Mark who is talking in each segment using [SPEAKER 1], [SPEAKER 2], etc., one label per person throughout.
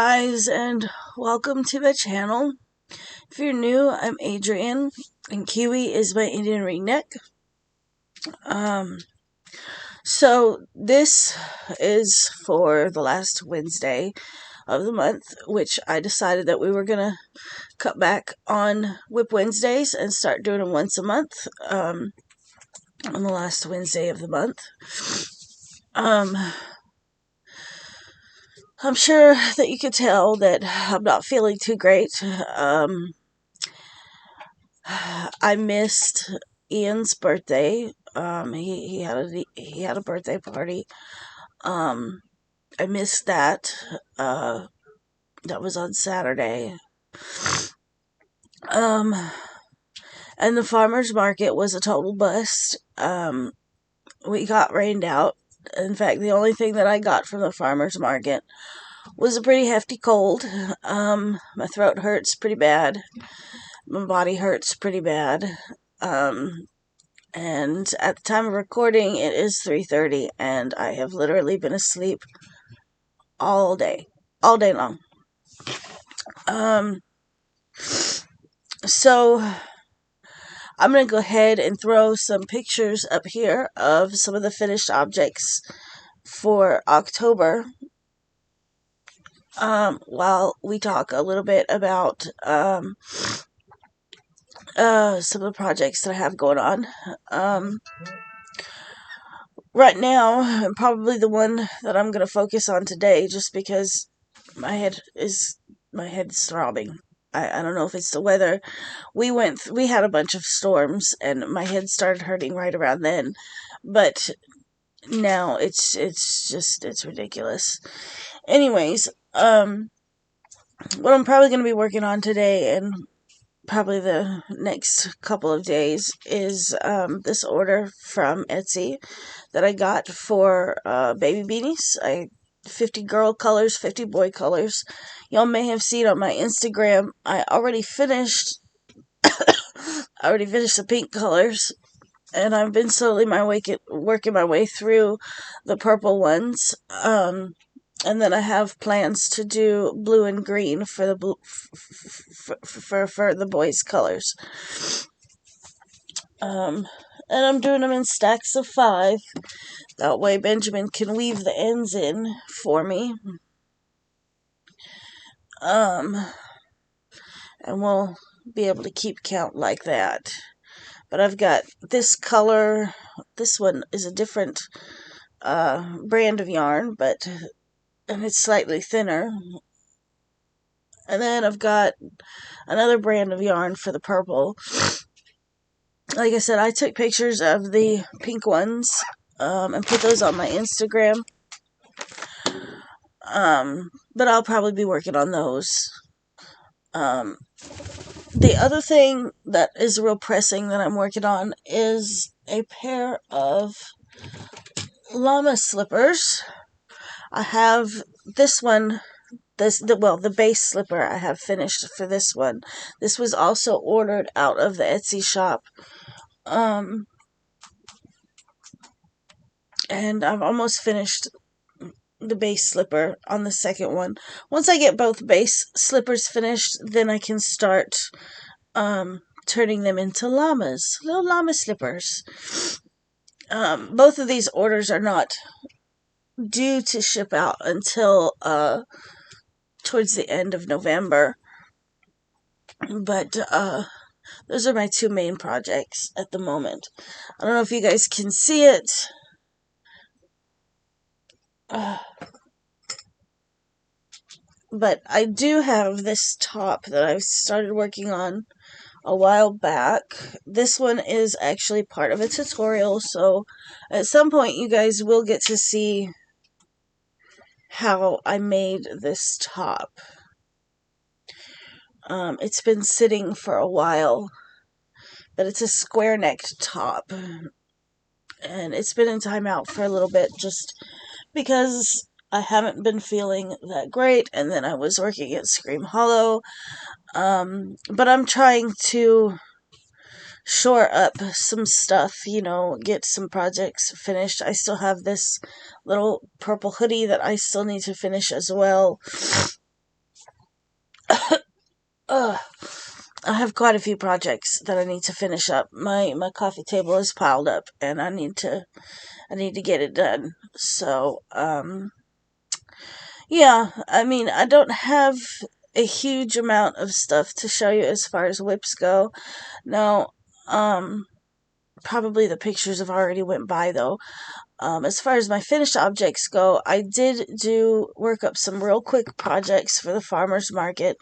[SPEAKER 1] guys, and welcome to my channel. If you're new, I'm Adrian, and Kiwi is my Indian ring neck. So this is for the last Wednesday of the month, which I decided that we were gonna cut back on WIP Wednesdays and start doing them once a month, on the last Wednesday of the month. I'm sure that you could tell that I'm not feeling too great. I missed Ian's birthday. He had a birthday party. I missed that. That was on Saturday. And the farmer's market was a total bust. We got rained out. In fact, the only thing that I got from the farmer's market was a pretty hefty cold. My throat hurts pretty bad. My body hurts pretty bad. And at the time of recording, it is 3:30, and I have literally been asleep all day long. So I'm going to go ahead and throw some pictures up here of some of the finished objects for October, while we talk a little bit about some of the projects that I have going on. Right now, probably the one that I'm going to focus on today, just because my head's throbbing. I don't know if it's the weather. We had a bunch of storms, and my head started hurting right around then. But now it's ridiculous. Anyways, what I'm probably going to be working on today, and probably the next couple of days, is this order from Etsy that I got for baby beanies. 50 girl colors, 50 boy colors. Y'all may have seen on my Instagram, I already finished the pink colors, and I've been slowly working my way through the purple ones. And then I have plans to do blue and green for the for the boys' colors. And I'm doing them in stacks of 5. That way Benjamin can weave the ends in for me. And we'll be able to keep count like that. But I've got this color. This one is a different brand of yarn, and it's slightly thinner. And then I've got another brand of yarn for the purple. Like I said, I took pictures of the pink ones and put those on my Instagram. But I'll probably be working on those. The other thing that is real pressing that I'm working on is a pair of llama slippers. I have this one. The base slipper I have finished for this one. This was also ordered out of the Etsy shop. And I've almost finished the base slipper on the second one. Once I get both base slippers finished, then I can start turning them into llamas. Little llama slippers. Both of these orders are not due to ship out until towards the end of November. But those are my 2 main projects at the moment. I don't know if you guys can see it. But I do have this top that I started working on a while back. This one is actually part of a tutorial, so at some point you guys will get to see how I made this top. It's been sitting for a while, but it's a square-necked top, and it's been in timeout for a little bit just because I haven't been feeling that great, and then I was working at Scream Hollow. But I'm trying to shore up some stuff, get some projects finished. I still have this little purple hoodie that I still need to finish as well. I have quite a few projects that I need to finish up. My coffee table is piled up, and I need to get it done. So, yeah, I mean, I don't have a huge amount of stuff to show you as far as WIPs go. Now, probably the pictures have already went by though. As far as my finished objects go, I did work up some real quick projects for the farmer's market.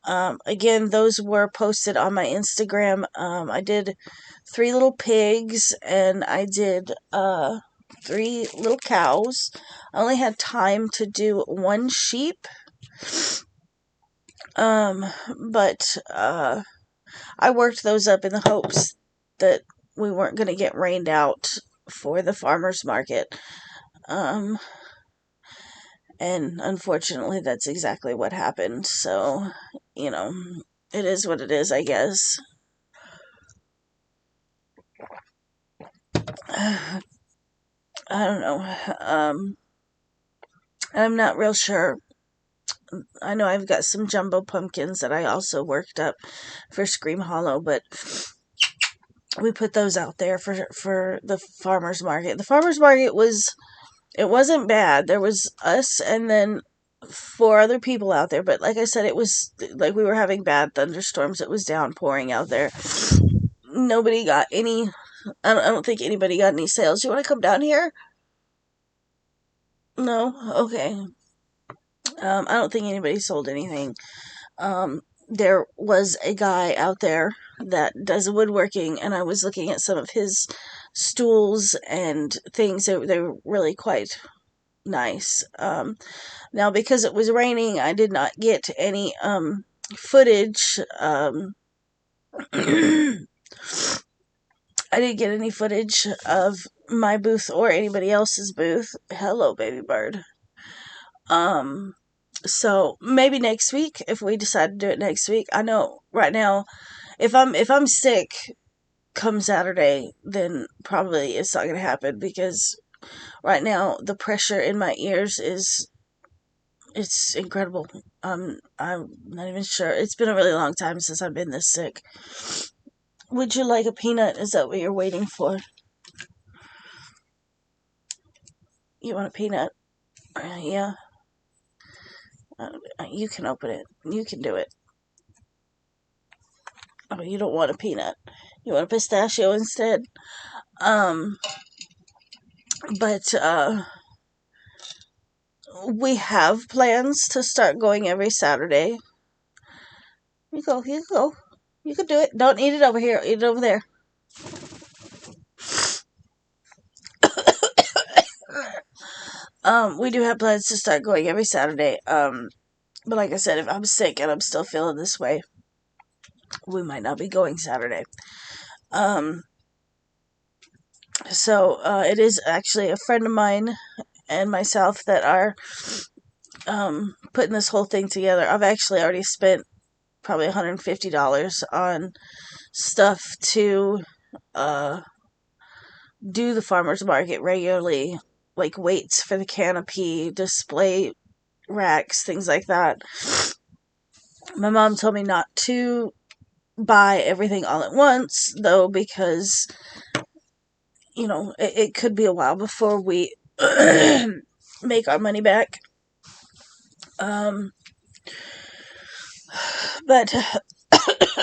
[SPEAKER 1] Again, those were posted on my Instagram. I did 3 little pigs, and I did 3 little cows. I only had time to do 1 sheep. But I worked those up in the hopes that we weren't going to get rained out for the farmer's market. Um, and unfortunately, that's exactly what happened. So, you know, it is what it is, I guess. I don't know. I'm not real sure. I know I've got some jumbo pumpkins that I also worked up for Scream Hollow, but we put those out there for the farmer's market. The farmer's market it wasn't bad. There was us and then 4 other people out there, but like I said, it was like we were having bad thunderstorms. It was downpouring out there. Nobody got any. I don't think anybody got any sales. You want to come down here? No? Okay. I don't think anybody sold anything. There was a guy out there that does woodworking, and I was looking at some of his stools and things. They were really quite nice. Now, because it was raining, I did not get any footage. I didn't get any footage of my booth or anybody else's booth. Hello, baby bird. So maybe next week, if we decide to do it next week. I know right now, if I'm sick come Saturday, then probably it's not gonna happen, because right now the pressure in my ears it's incredible. I'm not even sure. It's been a really long time since I've been this sick. Would you like a peanut? Is that what you're waiting for? You want a peanut? Yeah. You can open it. You can do it. Oh, you don't want a peanut. You want a pistachio instead? Um, but we have plans to start going every Saturday. You go. You go. You can do it. Don't eat it over here. Eat it over there. We do have plans to start going every Saturday. But like I said, if I'm sick and I'm still feeling this way, we might not be going Saturday. So it is actually a friend of mine and myself that are putting this whole thing together. I've actually already spent probably $150 on stuff to do the farmer's market regularly, like weights for the canopy, display racks, things like that. My mom told me not to buy everything all at once, though, because, it could be a while before we make our money back. But,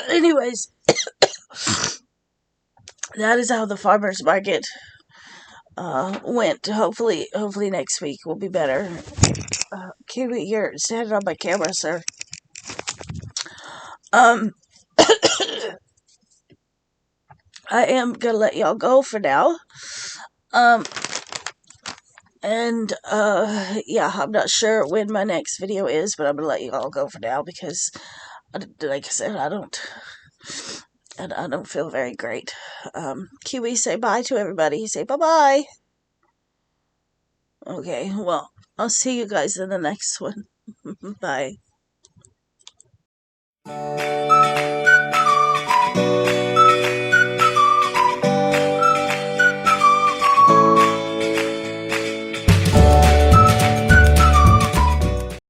[SPEAKER 1] anyways, that is how the farmer's market went. Hopefully next week will be better. Kiwi, you're standing on my camera, sir. I am gonna let y'all go for now. And yeah, I'm not sure when my next video is, but I'm gonna let you all go for now because, like I said, I don't feel very great. Kiwi, say bye to everybody. Say bye-bye. Okay, well, I'll see you guys in the next one. Bye.